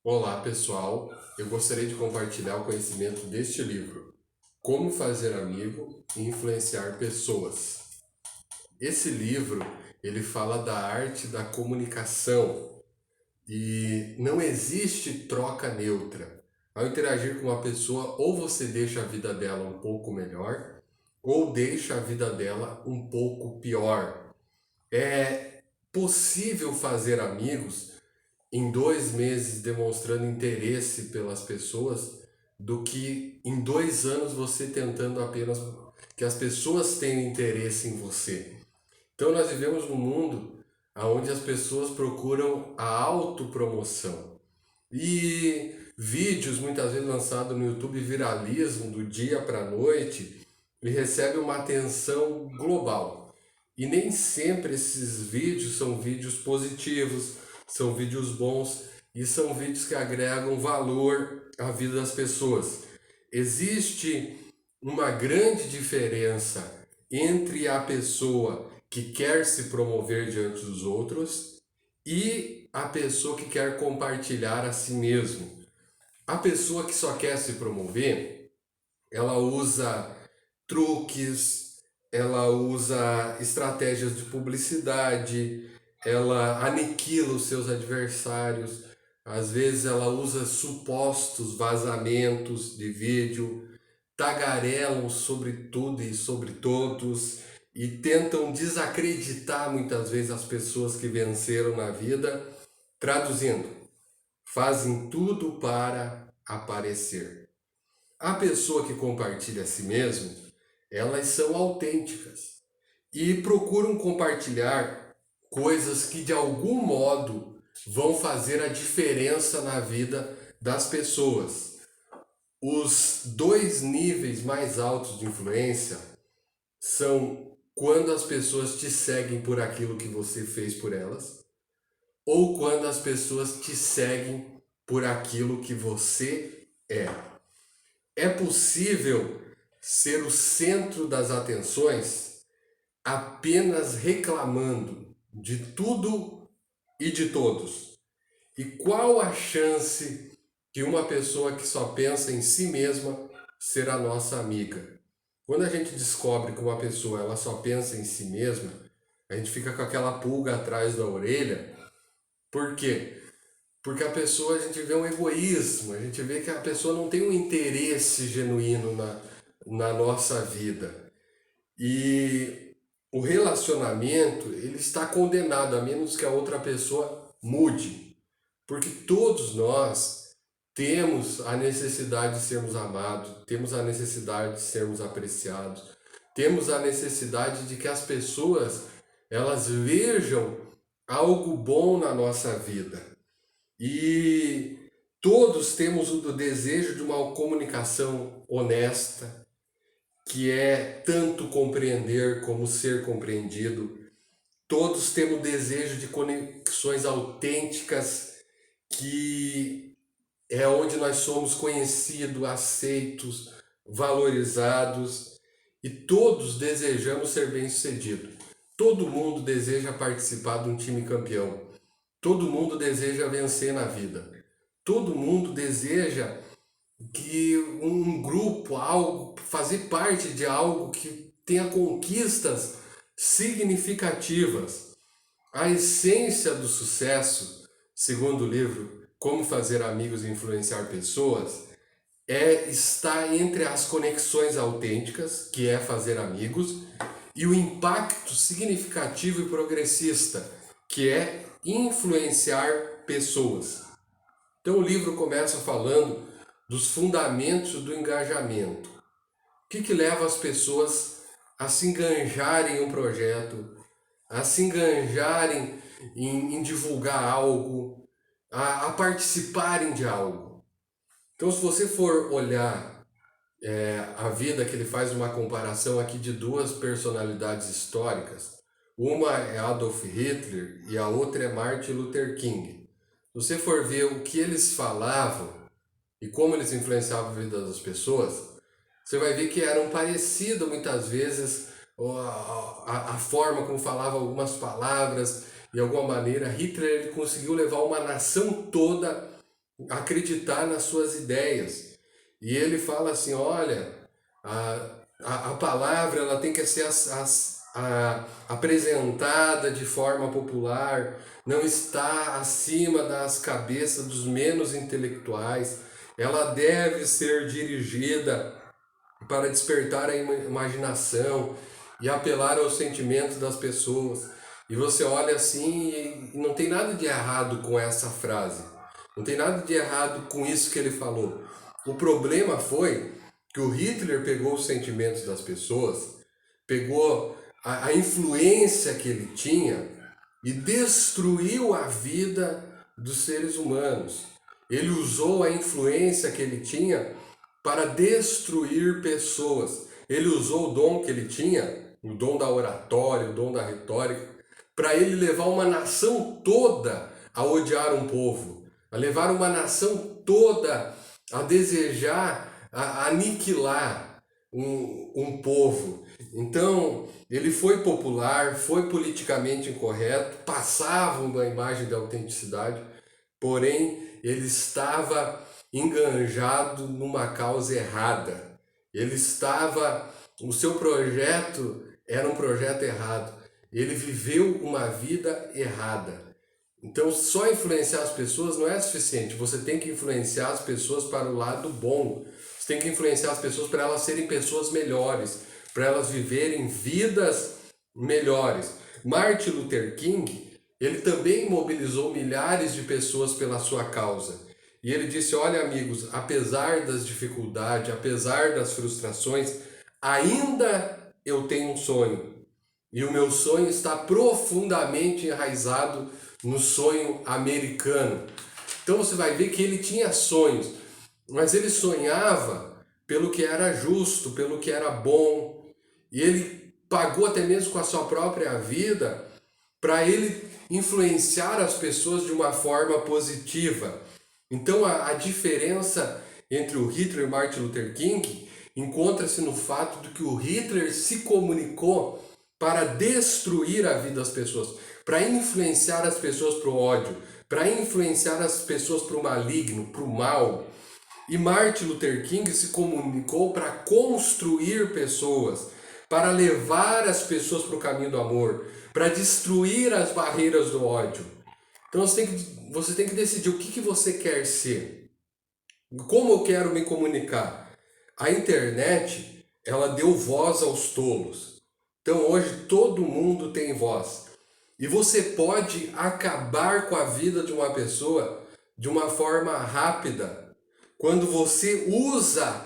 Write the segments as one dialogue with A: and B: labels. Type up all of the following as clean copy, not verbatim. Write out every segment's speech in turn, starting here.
A: Olá pessoal, eu gostaria de compartilhar o conhecimento deste livro, Como Fazer Amigo e Influenciar Pessoas. Esse livro, ele fala da arte da comunicação e não existe troca neutra. Ao interagir com uma pessoa, ou você deixa a vida dela um pouco melhor, ou deixa a vida dela um pouco pior. É possível fazer amigos em 2 meses demonstrando interesse pelas pessoas do que em 2 anos você tentando apenas que as pessoas tenham interesse em você. Então nós vivemos num mundo onde as pessoas procuram a autopromoção. E vídeos muitas vezes lançados no YouTube viralizam do dia para a noite e recebem uma atenção global. E nem sempre esses vídeos são vídeos positivos, são vídeos bons e são vídeos que agregam valor à vida das pessoas. Existe uma grande diferença entre a pessoa que quer se promover diante dos outros e a pessoa que quer compartilhar a si mesmo. A pessoa que só quer se promover, ela usa truques, ela usa estratégias de publicidade, ela aniquila os seus adversários, às vezes ela usa supostos vazamentos de vídeo, tagarelam sobre tudo e sobre todos e tentam desacreditar muitas vezes as pessoas que venceram na vida, traduzindo, fazem tudo para aparecer. A pessoa que compartilha a si mesmo, elas são autênticas e procuram compartilhar coisas que de algum modo vão fazer a diferença na vida das pessoas. Os dois níveis mais altos de influência são quando as pessoas te seguem por aquilo que você fez por elas ou quando as pessoas te seguem por aquilo que você é. É possível ser o centro das atenções apenas reclamando de tudo e de todos. E qual a chance de uma pessoa que só pensa em si mesma ser a nossa amiga? Quando a gente descobre que uma pessoa ela só pensa em si mesma, a gente fica com aquela pulga atrás da orelha. Por quê? Porque a pessoa, a gente vê um egoísmo, a gente vê que a pessoa não tem um interesse genuíno na nossa vida. E o relacionamento, ele está condenado, a menos que a outra pessoa mude. Porque todos nós temos a necessidade de sermos amados, temos a necessidade de sermos apreciados, temos a necessidade de que as pessoas, elas vejam algo bom na nossa vida. E todos temos o desejo de uma comunicação honesta, que é tanto compreender como ser compreendido. Todos temos desejo de conexões autênticas, que é onde nós somos conhecidos, aceitos, valorizados e todos desejamos ser bem-sucedidos. Todo mundo deseja participar de um time campeão. Todo mundo deseja vencer na vida. Todo mundo deseja que um grupo, algo, fazer parte de algo que tenha conquistas significativas. A essência do sucesso, segundo o livro Como Fazer Amigos e Influenciar Pessoas, é estar entre as conexões autênticas, que é fazer amigos, e o impacto significativo e progressista, que é influenciar pessoas. Então o livro começa falando dos fundamentos do engajamento. O que leva as pessoas a se enganjarem em um projeto, a se enganjarem em divulgar algo, a participarem de algo. Então, se você for olhar a vida, que ele faz uma comparação aqui de duas personalidades históricas, uma é Adolf Hitler e a outra é Martin Luther King. Se você for ver o que eles falavam e como eles influenciavam a vida das pessoas, você vai ver que eram parecidos muitas vezes a forma como falava algumas palavras. De alguma maneira, Hitler ele conseguiu levar uma nação toda acreditar nas suas ideias. E ele fala assim, olha, a palavra ela tem que ser apresentada de forma popular, não está acima das cabeças dos menos intelectuais, ela deve ser dirigida para despertar a imaginação e apelar aos sentimentos das pessoas. E você olha assim e não tem nada de errado com essa frase. Não tem nada de errado com isso que ele falou. O problema foi que o Hitler pegou os sentimentos das pessoas, pegou a influência que ele tinha e destruiu a vida dos seres humanos. Ele usou a influência que ele tinha para destruir pessoas. Ele usou o dom que ele tinha, o dom da oratória, o dom da retórica, para ele levar uma nação toda a odiar um povo, a levar uma nação toda a desejar a aniquilar um povo. Então, ele foi popular, foi politicamente incorreto, passava uma imagem de autenticidade, porém, ele estava enganjado numa causa errada. Ele estava, o seu projeto era um projeto errado. Ele viveu uma vida errada. Então, só influenciar as pessoas não é suficiente. Você tem que influenciar as pessoas para o lado bom. Você tem que influenciar as pessoas para elas serem pessoas melhores, para elas viverem vidas melhores. Martin Luther King, ele também mobilizou milhares de pessoas pela sua causa. E ele disse, olha amigos, apesar das dificuldades, apesar das frustrações, ainda eu tenho um sonho. E o meu sonho está profundamente enraizado no sonho americano. Então você vai ver que ele tinha sonhos, mas ele sonhava pelo que era justo, pelo que era bom. E ele pagou até mesmo com a sua própria vida para ele influenciar as pessoas de uma forma positiva. Então a diferença entre o Hitler e Martin Luther King encontra-se no fato de que o Hitler se comunicou para destruir a vida das pessoas, para influenciar as pessoas para o ódio, para influenciar as pessoas para o maligno, para o mal. E Martin Luther King se comunicou para construir pessoas, para levar as pessoas para o caminho do amor, para destruir as barreiras do ódio. Então você tem que decidir o que você quer ser. Como eu quero me comunicar? A internet, ela deu voz aos tolos. Então hoje todo mundo tem voz. E você pode acabar com a vida de uma pessoa de uma forma rápida, quando você usa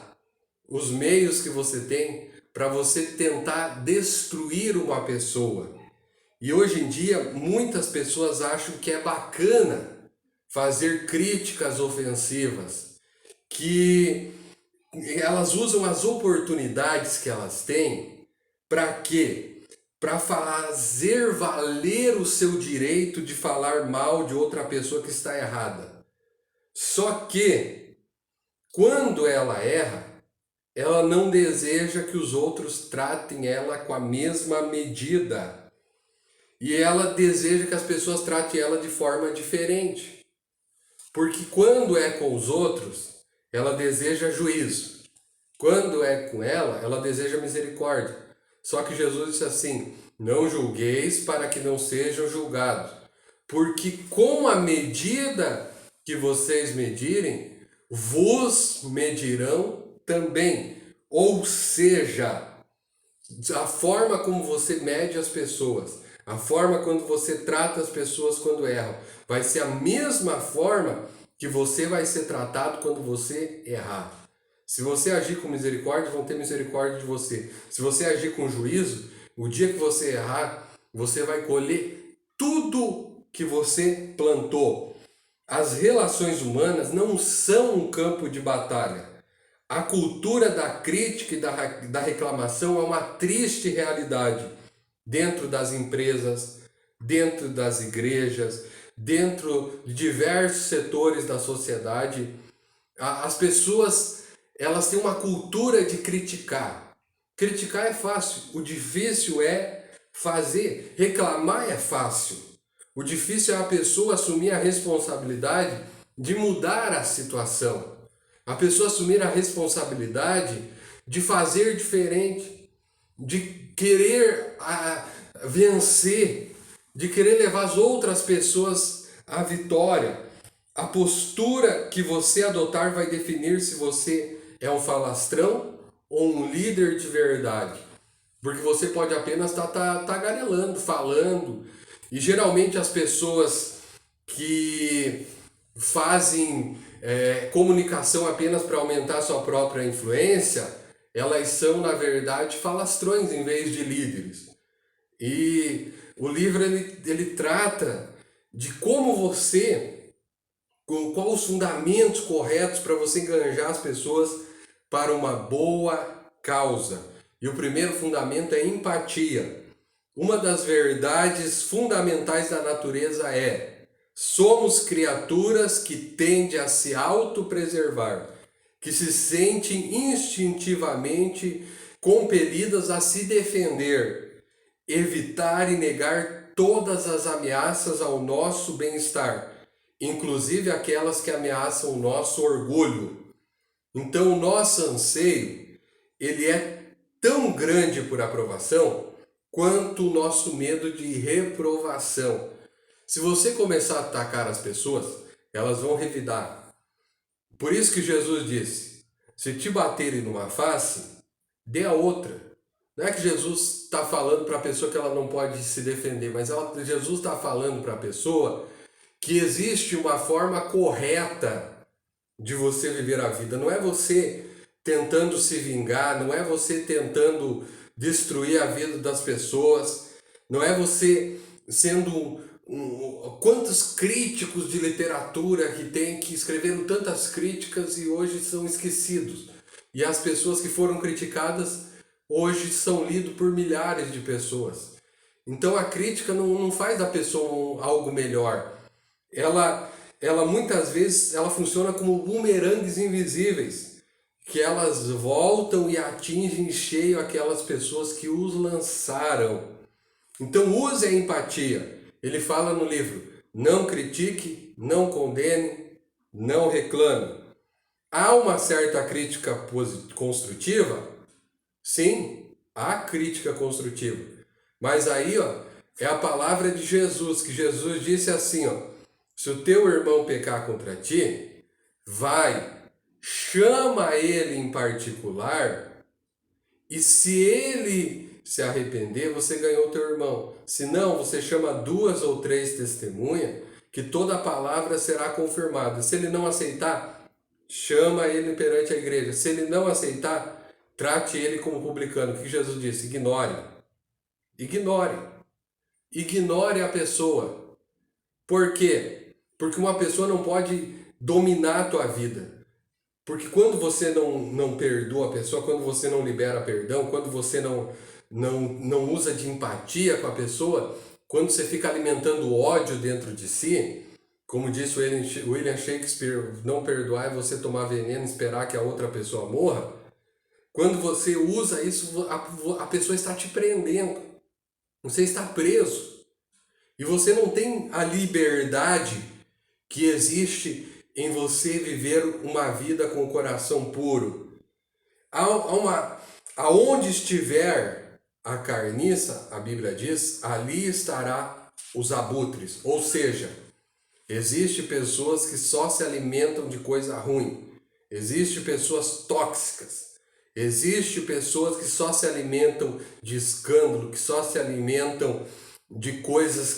A: os meios que você tem para você tentar destruir uma pessoa. E hoje em dia muitas pessoas acham que é bacana fazer críticas ofensivas, que elas usam as oportunidades que elas têm para quê? Para fazer valer o seu direito de falar mal de outra pessoa que está errada. Só que, quando ela erra, ela não deseja que os outros tratem ela com a mesma medida. E ela deseja que as pessoas tratem ela de forma diferente. Porque quando é com os outros, ela deseja juízo. Quando é com ela deseja misericórdia. Só que Jesus disse assim, não julgueis para que não sejam julgados. Porque com a medida que vocês medirem, vos medirão também. Ou seja, a forma como você mede as pessoas, a forma quando você trata as pessoas quando erram, vai ser a mesma forma que você vai ser tratado quando você errar. Se você agir com misericórdia, vão ter misericórdia de você. Se você agir com juízo, o dia que você errar, você vai colher tudo que você plantou. As relações humanas não são um campo de batalha. A cultura da crítica e da reclamação é uma triste realidade dentro das empresas, dentro das igrejas, dentro de diversos setores da sociedade. As pessoas, elas têm uma cultura de criticar. Criticar é fácil, o difícil é fazer. Reclamar é fácil. O difícil é a pessoa assumir a responsabilidade de mudar a situação. A pessoa assumir a responsabilidade de fazer diferente, de querer vencer, de querer levar as outras pessoas à vitória. A postura que você adotar vai definir se você é um falastrão ou um líder de verdade. Porque você pode apenas estar tagarelando, falando. E geralmente as pessoas que fazem comunicação apenas para aumentar sua própria influência, elas são, na verdade, falastrões em vez de líderes. E o livro ele trata de como você, com quais os fundamentos corretos para você enganjar as pessoas para uma boa causa. E o primeiro fundamento é empatia. Uma das verdades fundamentais da natureza é: somos criaturas que tendem a se autopreservar, que se sentem instintivamente compelidas a se defender, evitar e negar todas as ameaças ao nosso bem-estar, inclusive aquelas que ameaçam o nosso orgulho. Então, o nosso anseio, ele é tão grande por aprovação quanto o nosso medo de reprovação. Se você começar a atacar as pessoas, elas vão revidar. Por isso que Jesus disse: se te baterem numa face, dê a outra. Não é que Jesus está falando para a pessoa que ela não pode se defender, mas Jesus está falando para a pessoa que existe uma forma correta de você viver a vida. Não é você tentando se vingar, não é você tentando destruir a vida das pessoas, não é você sendo quantos críticos de literatura que tem, que escreveram tantas críticas e hoje são esquecidos. E as pessoas que foram criticadas hoje são lidas por milhares de pessoas. Então a crítica não faz da pessoa algo melhor. Ela muitas vezes ela funciona como bumerangues invisíveis, que elas voltam e atingem em cheio aquelas pessoas que os lançaram. Então use a empatia. Ele fala no livro: não critique, não condene, não reclame. Há uma certa crítica construtiva? Sim, há crítica construtiva. Mas aí, é a palavra de Jesus, que Jesus disse assim, se o teu irmão pecar contra ti, vai, chama ele em particular, e se ele se arrepender, você ganhou teu irmão. Se não, você chama 2 ou 3 testemunhas, que toda a palavra será confirmada. Se ele não aceitar, chama ele perante a igreja. Se ele não aceitar, trate ele como publicano. O que Jesus disse? Ignore. Ignore. Ignore a pessoa. Por quê? Porque uma pessoa não pode dominar a tua vida. Porque quando você não perdoa a pessoa, quando você não libera perdão, quando você não usa de empatia com a pessoa, quando você fica alimentando ódio dentro de si, como disse o William Shakespeare, não perdoar é você tomar veneno e esperar que a outra pessoa morra. Quando você usa isso, a pessoa está te prendendo. Você está preso. E você não tem a liberdade que existe em você viver uma vida com o coração puro. Aonde estiver a carniça, a Bíblia diz, ali estará os abutres. Ou seja, existe pessoas que só se alimentam de coisa ruim. Existe pessoas tóxicas. Existe pessoas que só se alimentam de escândalo, que só se alimentam de coisas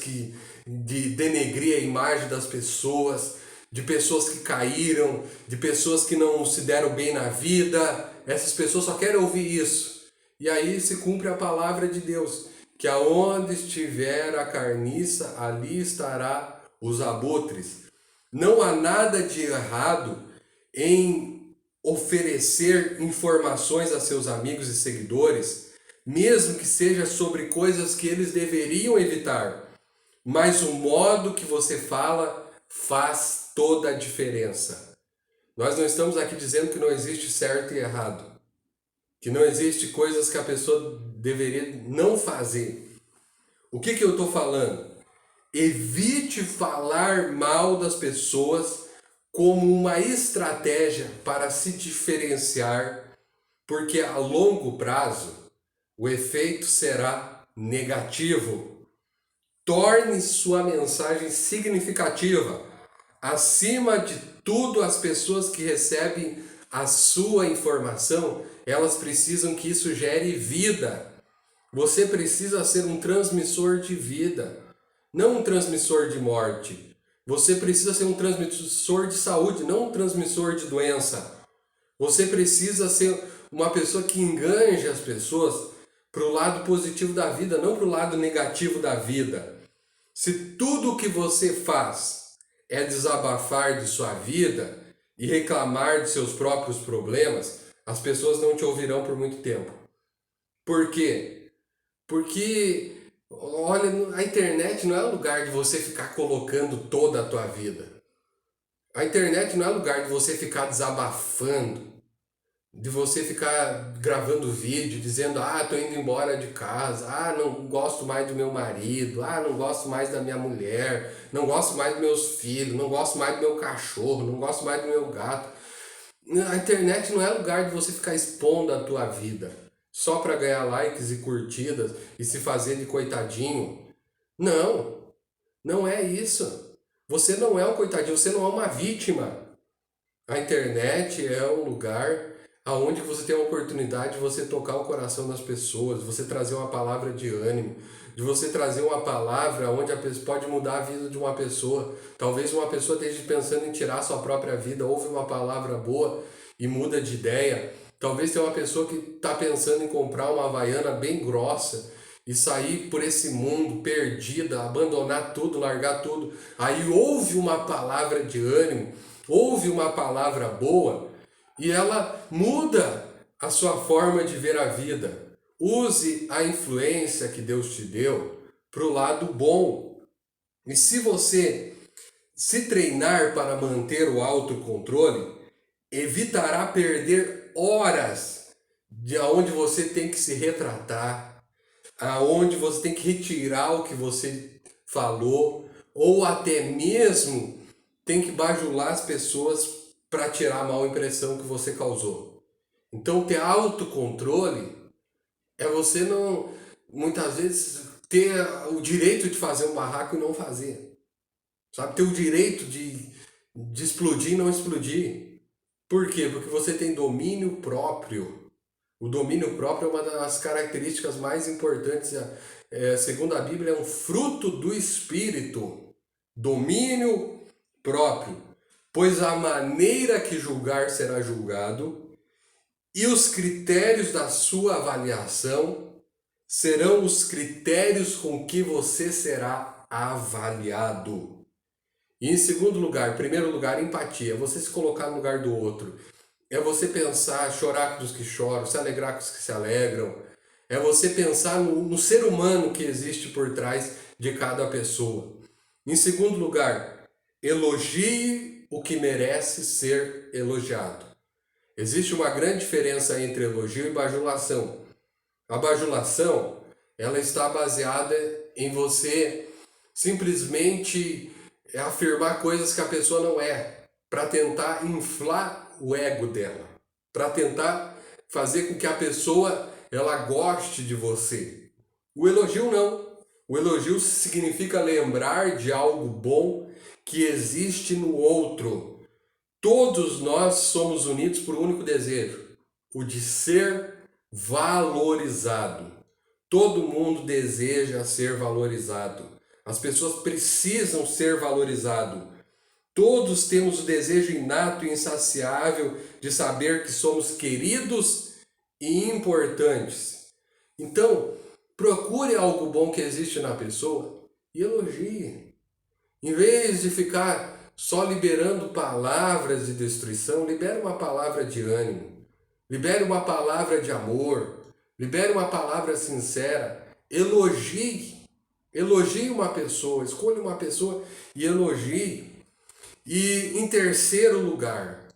A: de denegrir a imagem das pessoas, de pessoas que caíram, de pessoas que não se deram bem na vida. Essas pessoas só querem ouvir isso. E aí se cumpre a palavra de Deus, que aonde estiver a carniça, ali estará os abutres. Não há nada de errado em oferecer informações a seus amigos e seguidores, mesmo que seja sobre coisas que eles deveriam evitar. Mas o modo que você fala faz toda a diferença. Nós não estamos aqui dizendo que não existe certo e errado, que não existe coisas que a pessoa deveria não fazer. O que eu estou falando? Evite falar mal das pessoas como uma estratégia para se diferenciar, porque a longo prazo o efeito será negativo. Torne sua mensagem significativa. Acima de tudo, as pessoas que recebem a sua informação, elas precisam que isso gere vida. Você precisa ser um transmissor de vida, não um transmissor de morte. Você precisa ser um transmissor de saúde, não um transmissor de doença. Você precisa ser uma pessoa que enganje as pessoas para o lado positivo da vida, não para o lado negativo da vida. Se tudo o que você faz é desabafar de sua vida e reclamar de seus próprios problemas, as pessoas não te ouvirão por muito tempo. Por quê? Porque, olha, a internet não é lugar de você ficar colocando toda a tua vida. A internet não é lugar de você ficar desabafando, de você ficar gravando vídeo, dizendo, tô indo embora de casa, não gosto mais do meu marido, não gosto mais da minha mulher, não gosto mais dos meus filhos, não gosto mais do meu cachorro, não gosto mais do meu gato. A internet não é lugar de você ficar expondo a tua vida, só para ganhar likes e curtidas e se fazer de coitadinho. Não, não é isso. Você não é um coitadinho, você não é uma vítima. A internet é um lugar aonde você tem a oportunidade de você tocar o coração das pessoas, de você trazer uma palavra de ânimo, de você trazer uma palavra onde a pessoa pode mudar a vida de uma pessoa. Talvez uma pessoa esteja pensando em tirar sua própria vida, ouve uma palavra boa e muda de ideia. Talvez tenha uma pessoa que está pensando em comprar uma Havaiana bem grossa e sair por esse mundo perdida, abandonar tudo, largar tudo. Aí ouve uma palavra de ânimo, ouve uma palavra boa e ela muda a sua forma de ver a vida. Use a influência que Deus te deu para o lado bom. E se você se treinar para manter o autocontrole, evitará perder horas de onde você tem que se retratar, aonde você tem que retirar o que você falou, ou até mesmo tem que bajular as pessoas para tirar a má impressão que você causou. Então, ter autocontrole é você não, muitas vezes, ter o direito de fazer um barraco e não fazer. Sabe? Ter o direito de explodir e não explodir. Por quê? Porque você tem domínio próprio. O domínio próprio é uma das características mais importantes. Segundo a Bíblia, é um fruto do Espírito. Domínio próprio. Pois a maneira que julgar será julgado, e os critérios da sua avaliação serão os critérios com que você será avaliado. E em segundo lugar, primeiro lugar, empatia. Você se colocar no lugar do outro. É você pensar, chorar com os que choram, se alegrar com os que se alegram. É você pensar no ser humano que existe por trás de cada pessoa. Em segundo lugar, elogie o que merece ser elogiado. Existe uma grande diferença entre elogio e bajulação. A bajulação, ela está baseada em você simplesmente afirmar coisas que a pessoa não é, para tentar inflar o ego dela, para tentar fazer com que a pessoa ela goste de você. O elogio não. O elogio significa lembrar de algo bom que existe no outro. Todos nós somos unidos por um único desejo, o de ser valorizado. Todo mundo deseja ser valorizado. As pessoas precisam ser valorizadas. Todos temos o desejo inato e insaciável de saber que somos queridos e importantes. Então, procure algo bom que existe na pessoa e elogie. Em vez de ficar só liberando palavras de destruição, libere uma palavra de ânimo. Libere uma palavra de amor. Libere uma palavra sincera. Elogie. Elogie uma pessoa. Escolha uma pessoa e elogie. E em terceiro lugar,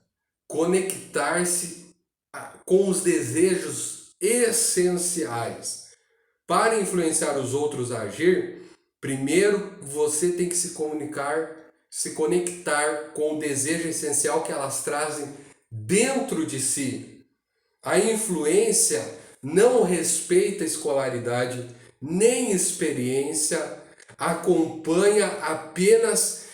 A: conectar-se com os desejos essenciais. Para influenciar os outros a agir, primeiro você tem que se comunicar se conectar com o desejo essencial que elas trazem dentro de si. A influência não respeita escolaridade nem experiência, acompanha apenas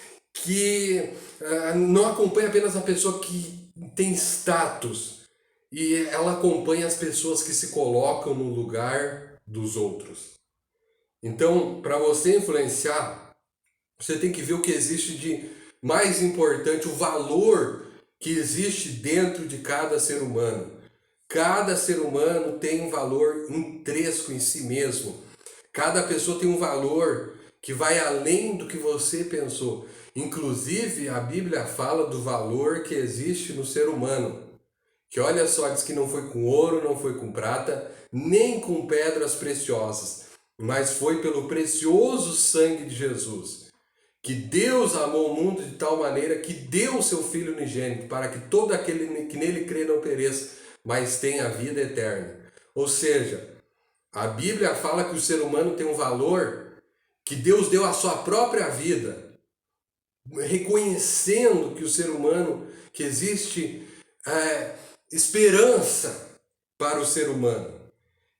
A: não acompanha apenas a pessoa que tem status, e ela acompanha as pessoas que se colocam no lugar dos outros. Então, para você influenciar, você tem que ver o que existe de mais importante, o valor que existe dentro de cada ser humano. Cada ser humano tem um valor intrínseco em si mesmo. Cada pessoa tem um valor que vai além do que você pensou. Inclusive, a Bíblia fala do valor que existe no ser humano. Que olha só, diz que não foi com ouro, não foi com prata, nem com pedras preciosas, mas foi pelo precioso sangue de Jesus. Que Deus amou o mundo de tal maneira que deu o seu Filho unigênito, para que todo aquele que nele crê não pereça, mas tenha a vida eterna. Ou seja, a Bíblia fala que o ser humano tem um valor, que Deus deu a sua própria vida, reconhecendo que o ser humano, que existe esperança para o ser humano.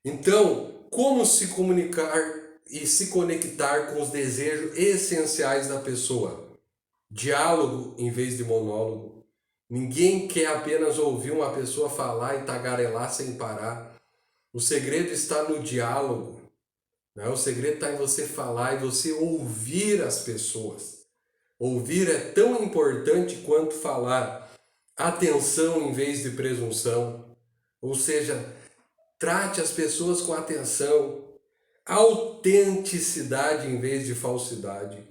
A: Então, como se comunicar e se conectar com os desejos essenciais da pessoa? Diálogo em vez de monólogo. Ninguém quer apenas ouvir uma pessoa falar e tagarelar sem parar. O segredo está no diálogo, né? O segredo está em você falar e você ouvir as pessoas. Ouvir é tão importante quanto falar. Atenção em vez de presunção. Ou seja, trate as pessoas com atenção. Autenticidade em vez de falsidade.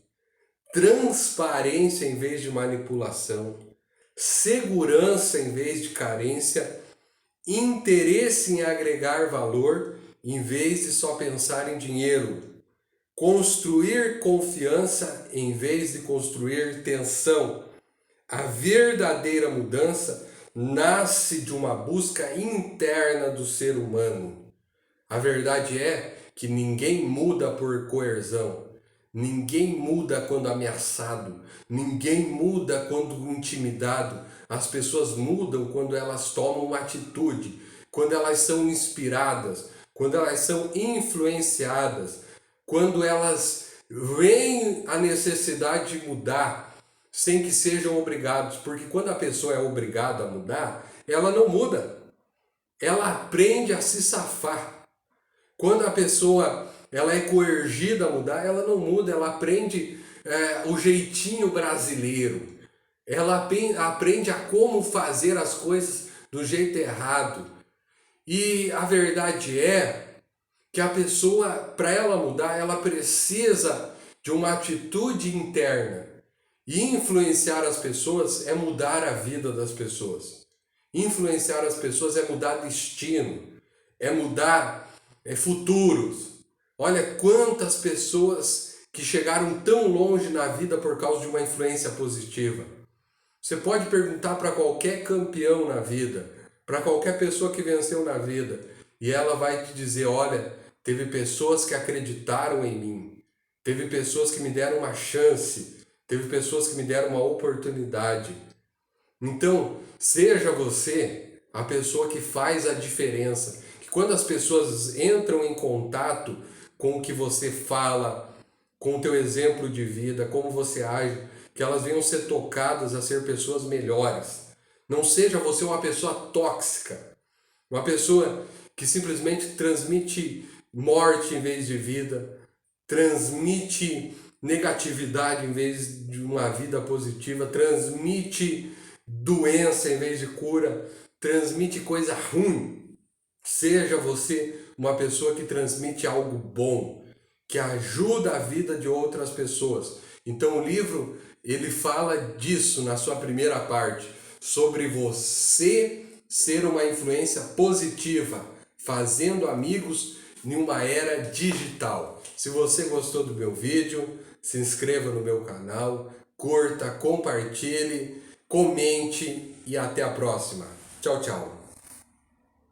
A: Transparência em vez de manipulação. Segurança em vez de carência. Interesse em agregar valor em vez de só pensar em dinheiro. Construir confiança em vez de construir tensão. A verdadeira mudança nasce de uma busca interna do ser humano. A verdade é que ninguém muda por coerção. Ninguém muda quando ameaçado. Ninguém muda quando intimidado. As pessoas mudam quando elas tomam uma atitude, quando elas são inspiradas, quando elas são influenciadas, quando elas veem a necessidade de mudar sem que sejam obrigados. Porque quando a pessoa é obrigada a mudar, ela não muda. Ela aprende a se safar. Quando a pessoa ela é coergida a mudar, ela não muda, ela aprende o jeitinho brasileiro. Ela aprende a como fazer as coisas do jeito errado. E a verdade é que a pessoa, para ela mudar, ela precisa de uma atitude interna. E influenciar as pessoas é mudar a vida das pessoas. Influenciar as pessoas é mudar destino, é mudar futuros. Olha quantas pessoas que chegaram tão longe na vida por causa de uma influência positiva. Você pode perguntar para qualquer campeão na vida, para qualquer pessoa que venceu na vida, e ela vai te dizer, olha, teve pessoas que acreditaram em mim, teve pessoas que me deram uma chance, teve pessoas que me deram uma oportunidade. Então, seja você a pessoa que faz a diferença, que quando as pessoas entram em contato com o que você fala, com o teu exemplo de vida, como você age, que elas venham ser tocadas a ser pessoas melhores. Não seja você uma pessoa tóxica, uma pessoa que simplesmente transmite morte em vez de vida, transmite negatividade em vez de uma vida positiva, transmite doença em vez de cura, transmite coisa ruim. Seja você uma pessoa que transmite algo bom, que ajuda a vida de outras pessoas. Então o livro, ele fala disso na sua primeira parte, sobre você ser uma influência positiva, fazendo amigos em uma era digital. Se você gostou do meu vídeo, se inscreva no meu canal, curta, compartilhe, comente e até a próxima. Tchau, tchau.